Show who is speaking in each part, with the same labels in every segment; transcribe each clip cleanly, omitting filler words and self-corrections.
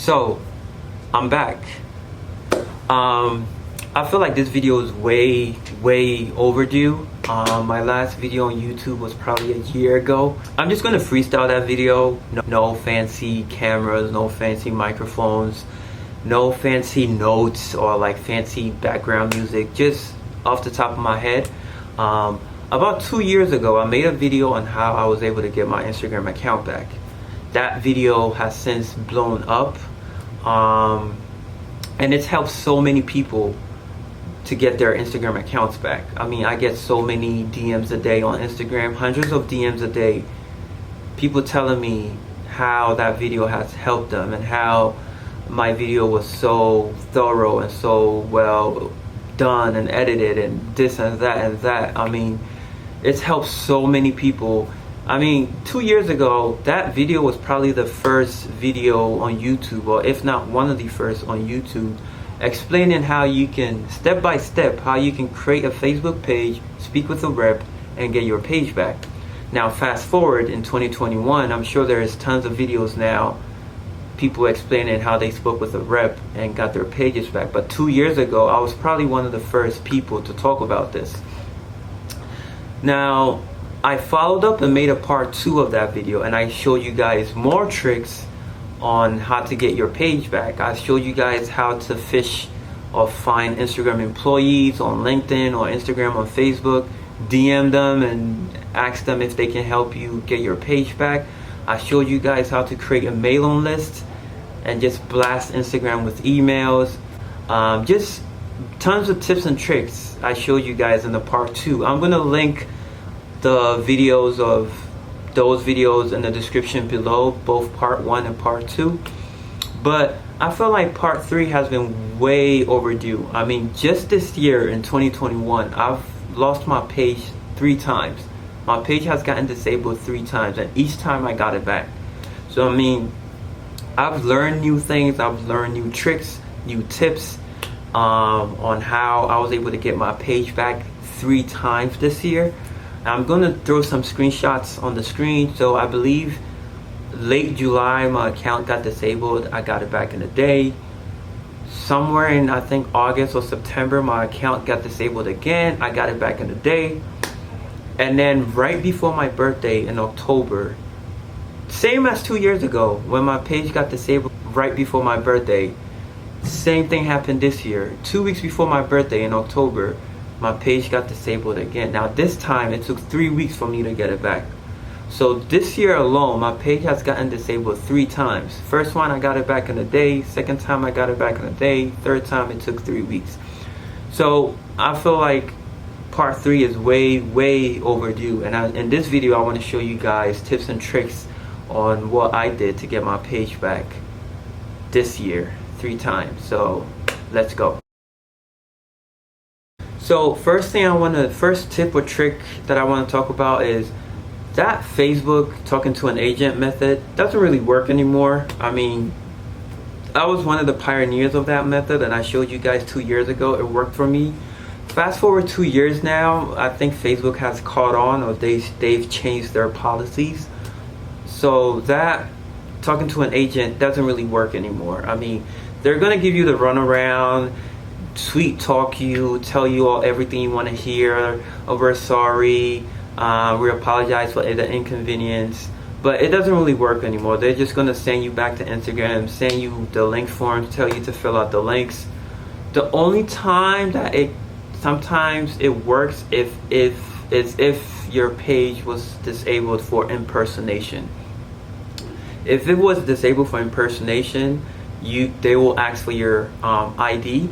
Speaker 1: So I'm back. I feel like this video is way overdue. My last video on YouTube was probably a year ago. I'm just gonna freestyle that video. No fancy cameras, no fancy microphones, no fancy notes or like fancy background music, just off the top of my head. About 2 years ago, I made a video on how I was able to get my Instagram account back. That video has since blown up, and it's helped so many people to get their Instagram accounts back. I mean, I get so many DMs a day on Instagram, hundreds of DMs a day, people telling me how that video has helped them and how my video was so thorough and so well done and edited and this and that and that. I mean, it's helped so many people. I mean, 2 years ago, that video was probably the first video on YouTube, or if not one of the first on YouTube, explaining how you can, step by step, how you can create a Facebook page, speak with a rep, and get your page back. Now, fast forward in 2021, I'm sure there's tons of videos now, people explaining how they spoke with a rep and got their pages back. But 2 years ago, I was probably one of the first people to talk about this. Now, I followed up and made a part 2 of that video, and I showed you guys more tricks on how to get your page back. I showed you guys how to fish or find Instagram employees on LinkedIn or Instagram on Facebook, DM them and ask them if they can help you get your page back. I showed you guys how to create a mailing list and just blast Instagram with emails. Just tons of tips and tricks I showed you guys in the part 2. I'm gonna link the videos of those videos in the description below, both part 1 and part 2. But I feel like part 3 has been way overdue. I mean, just this year in 2021, I've lost my page 3 times. My page has gotten disabled 3 times, and each time I got it back. So I mean, I've learned new things, I've learned new tricks, new tips on how I was able to get my page back 3 times this year. I'm gonna throw some screenshots on the screen. So I believe late July my account got disabled. I got it back in a day. Somewhere in, I think, August or September, my account got disabled again. I got it back in a day. And then right before my birthday in October, same as 2 years ago when my page got disabled right before my birthday, same thing happened this year. 2 weeks before my birthday in October, my page got disabled again. Now this time it took 3 weeks for me to get it back. So this year alone, my page has gotten disabled 3 times. First one, I got it back in a day. Second time, I got it back in a day. Third time, it took 3 weeks. So I feel like part 3 is way overdue. And in this video, I want to show you guys tips and tricks on what I did to get my page back this year 3 times. So let's go. So first tip or trick that I want to talk about is that Facebook talking to an agent method doesn't really work anymore. I mean, I was one of the pioneers of that method, and I showed you guys 2 years ago. It worked for me. Fast forward 2 years now, I think Facebook has caught on, or they've changed their policies. So that talking to an agent doesn't really work anymore. I mean, they're gonna give you the runaround, sweet talk you, tell you everything you want to hear. Oh, we're sorry, we apologize for the inconvenience, but it doesn't really work anymore. They're just going to send you back to Instagram, send you the link forms, tell you to fill out the links. The only time that sometimes it works is if your page was disabled for impersonation. If it was disabled for impersonation, they will ask for your ID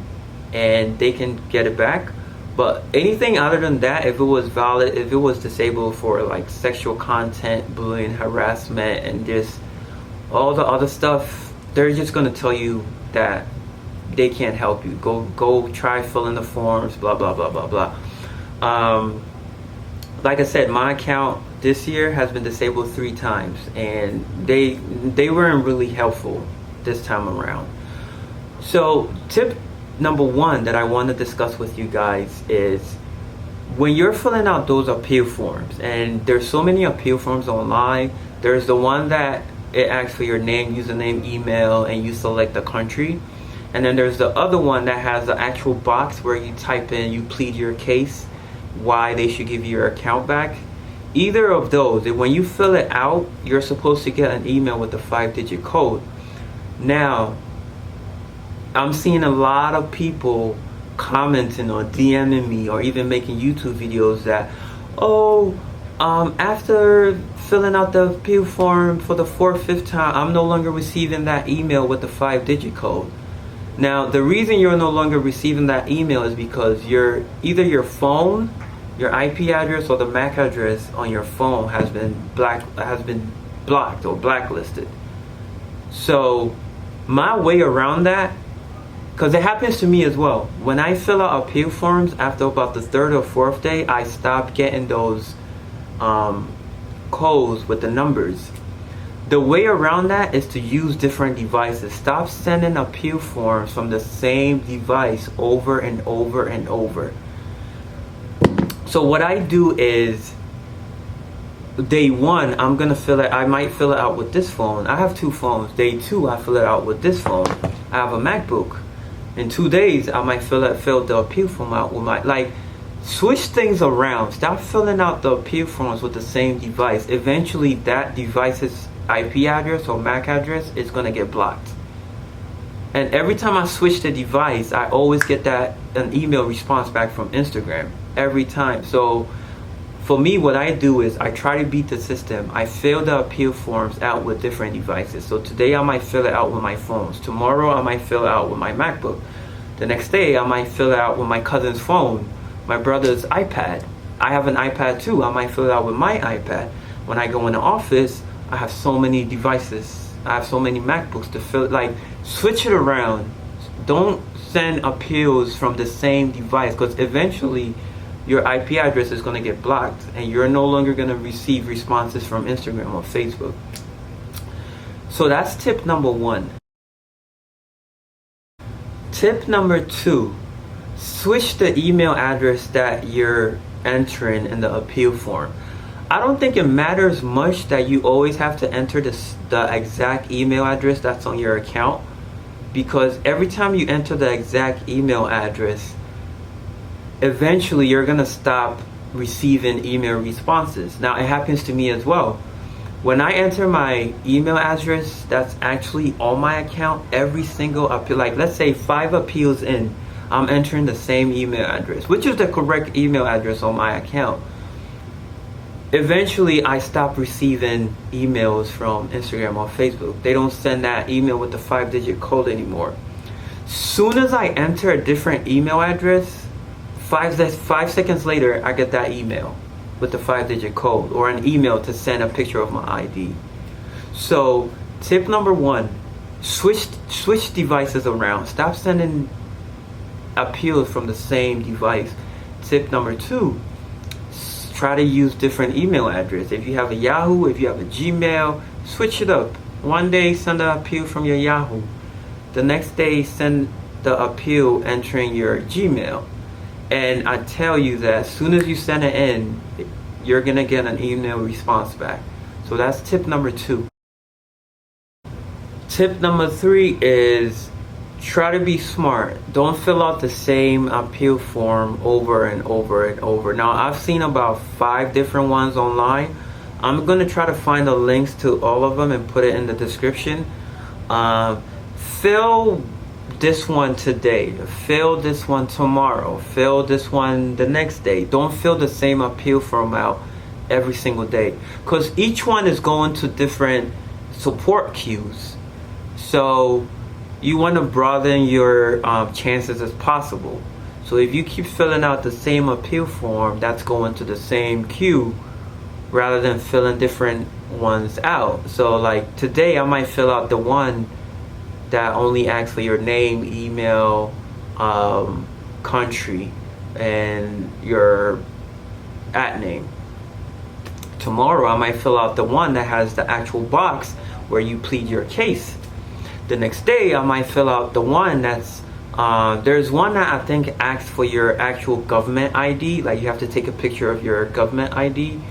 Speaker 1: and they can get it back. But anything other than that, if it was valid, if it was disabled for like sexual content, bullying, harassment, and just all the other stuff, they're just gonna tell you that they can't help you. Go try filling the forms, blah blah blah blah blah. Like I said, my account this year has been disabled 3 times, and they weren't really helpful this time around. So tip number 1 that I want to discuss with you guys is when you're filling out those appeal forms, and there's so many appeal forms online. There's the one that it asks for your name, username, email, and you select the country. And then there's the other one that has the actual box where you type in, you plead your case, why they should give you your account back. Either of those, when you fill it out, you're supposed to get an email with the 5-digit code. Now, I'm seeing a lot of people commenting or DMing me or even making YouTube videos that, after filling out the appeal form for the 4th, 5th time, I'm no longer receiving that email with the 5-digit code. Now, the reason you're no longer receiving that email is because either your phone, your IP address, or the MAC address on your phone has been blocked or blacklisted. So my way around that, because it happens to me as well, when I fill out appeal forms, after about the 3rd or 4th day, I stop getting those codes with the numbers. The way around that is to use different devices. Stop sending appeal forms from the same device over and over and over. So what I do is, day 1, I might fill it out with this phone. I have 2 phones. Day 2, I fill it out with this phone. I have a MacBook. In 2 days, I might fill the appeal form out with switch things around. Stop filling out the appeal forms with the same device. Eventually, that device's IP address or MAC address is going to get blocked. And every time I switch the device, I always get an email response back from Instagram. Every time. So for me, what I do is I try to beat the system. I fill the appeal forms out with different devices. So today I might fill it out with my phones. Tomorrow I might fill it out with my MacBook. The next day I might fill it out with my cousin's phone, my brother's iPad. I have an iPad too. I might fill it out with my iPad. When I go in the office, I have so many devices. I have so many MacBooks to fill. Switch it around. Don't send appeals from the same device, because eventually your IP address is going to get blocked and you're no longer going to receive responses from Instagram or Facebook. So that's tip number 1. Tip number 2, switch the email address that you're entering in the appeal form. I don't think it matters much that you always have to enter the exact email address that's on your account, because every time you enter the exact email address, eventually you're gonna stop receiving email responses. Now, it happens to me as well. When I enter my email address that's actually on my account, every single appeal, let's say 5 appeals in, I'm entering the same email address, which is the correct email address on my account. Eventually, I stop receiving emails from Instagram or Facebook. They don't send that email with the 5-digit code anymore. Soon as I enter a different email address, 5 seconds later, I get that email with the 5-digit code, or an email to send a picture of my ID. So tip number 1, switch devices around. Stop sending appeals from the same device. Tip number 2, try to use different email address. If you have a Yahoo, if you have a Gmail, switch it up. One day send an appeal from your Yahoo. The next day send the appeal entering your Gmail. And I tell you that as soon as you send it in, you're gonna get an email response back. So that's tip number 2. Tip number 3 is try to be smart. Don't fill out the same appeal form over and over and over. Now, I've seen about 5 different ones online. I'm gonna try to find the links to all of them and put it in the description. Fill this one today, fill this one tomorrow, fill this one the next day. Don't fill the same appeal form out every single day, because each one is going to different support queues. So you want to broaden your chances as possible. So if you keep filling out the same appeal form, that's going to the same queue rather than filling different ones out. So today I might fill out the one that only asks for your name, email, country, and your @name. Tomorrow I might fill out the one that has the actual box where you plead your case. The next day I might fill out the one that's there's one that I think asks for your actual government ID, you have to take a picture of your government ID.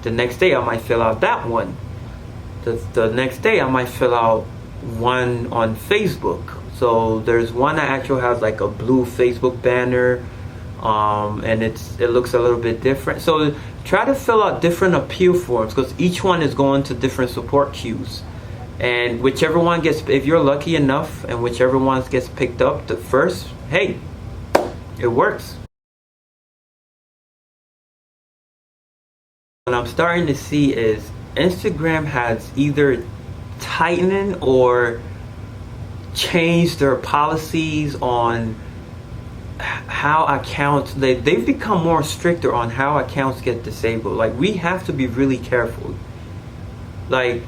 Speaker 1: The next day I might fill out that one. The next day I might fill out one on Facebook. So there's one that actually has like a blue Facebook banner, and it looks a little bit different. So try to fill out different appeal forms, because each one is going to different support queues, and whichever one gets, if you're lucky enough and whichever one gets picked up the first, hey, it works. What I'm starting to see is Instagram has either tightened or changed their policies on how accounts, they've become more stricter on how accounts get disabled. Like, we have to be really careful. Like,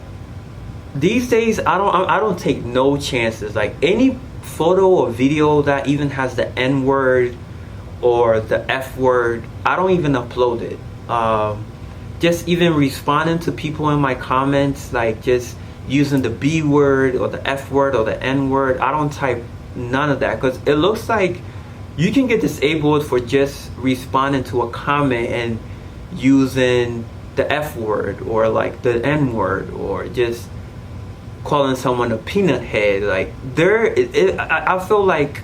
Speaker 1: these days I don't take no chances. Like, any photo or video that even has the N word or the F word, I don't even upload it. Just even responding to people in my comments, like just using the B word or the F word or the N word, I don't type none of that, because it looks like you can get disabled for just responding to a comment and using the F word or like the N word, or just calling someone a peanut head. Like, I feel like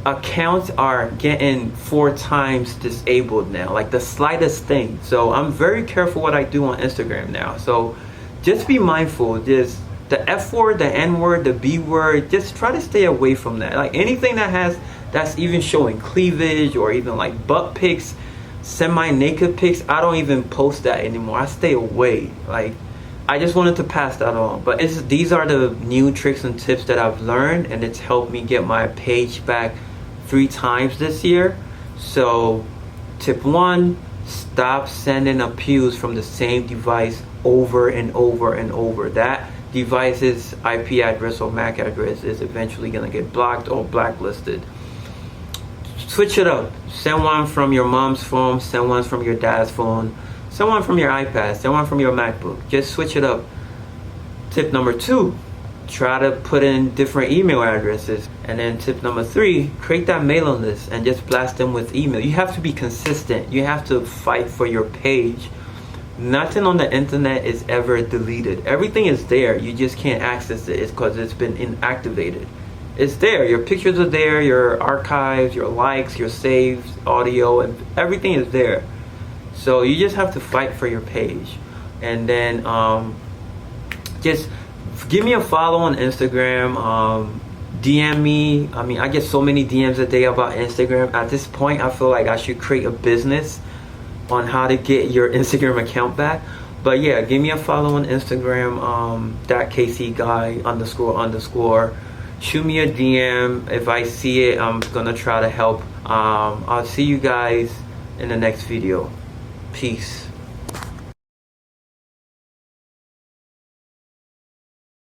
Speaker 1: accounts are getting 4 times disabled now, like the slightest thing. So I'm very careful what I do on Instagram now. So just be mindful. Just the F word, the N word, the B word, just try to stay away from that. Like, anything that's even showing cleavage or even like butt pics, semi-naked pics, I don't even post that anymore. I stay away. Like, I just wanted to pass that on. But these are the new tricks and tips that I've learned, and it's helped me get my page back 3 times this year. So tip 1, stop sending appeals from the same device over and over and over. That device's IP address or MAC address is eventually going to get blocked or blacklisted. Switch it up. Send one from your mom's phone, send one from your dad's phone, send one from your iPad, send one from your MacBook. Just switch it up. Tip number 2, try to put in different email addresses. And then tip number 3, create that mailing list and just blast them with email. You have to be consistent. You have to fight for your page. Nothing on the internet is ever deleted. Everything is there. You just can't access it. It's because it's been inactivated. It's there. Your pictures are there, your archives, your likes, your saves, audio, and everything is there. So you just have to fight for your page. And then just give me a follow on Instagram. DM me. I mean, I get so many DMs a day about Instagram. At this point, I feel like I should create a business on how to get your Instagram account back. But yeah, give me a follow on Instagram, that KC guy __. Shoot me a DM. If I see it, I'm gonna try to help. I'll see you guys in the next video. Peace.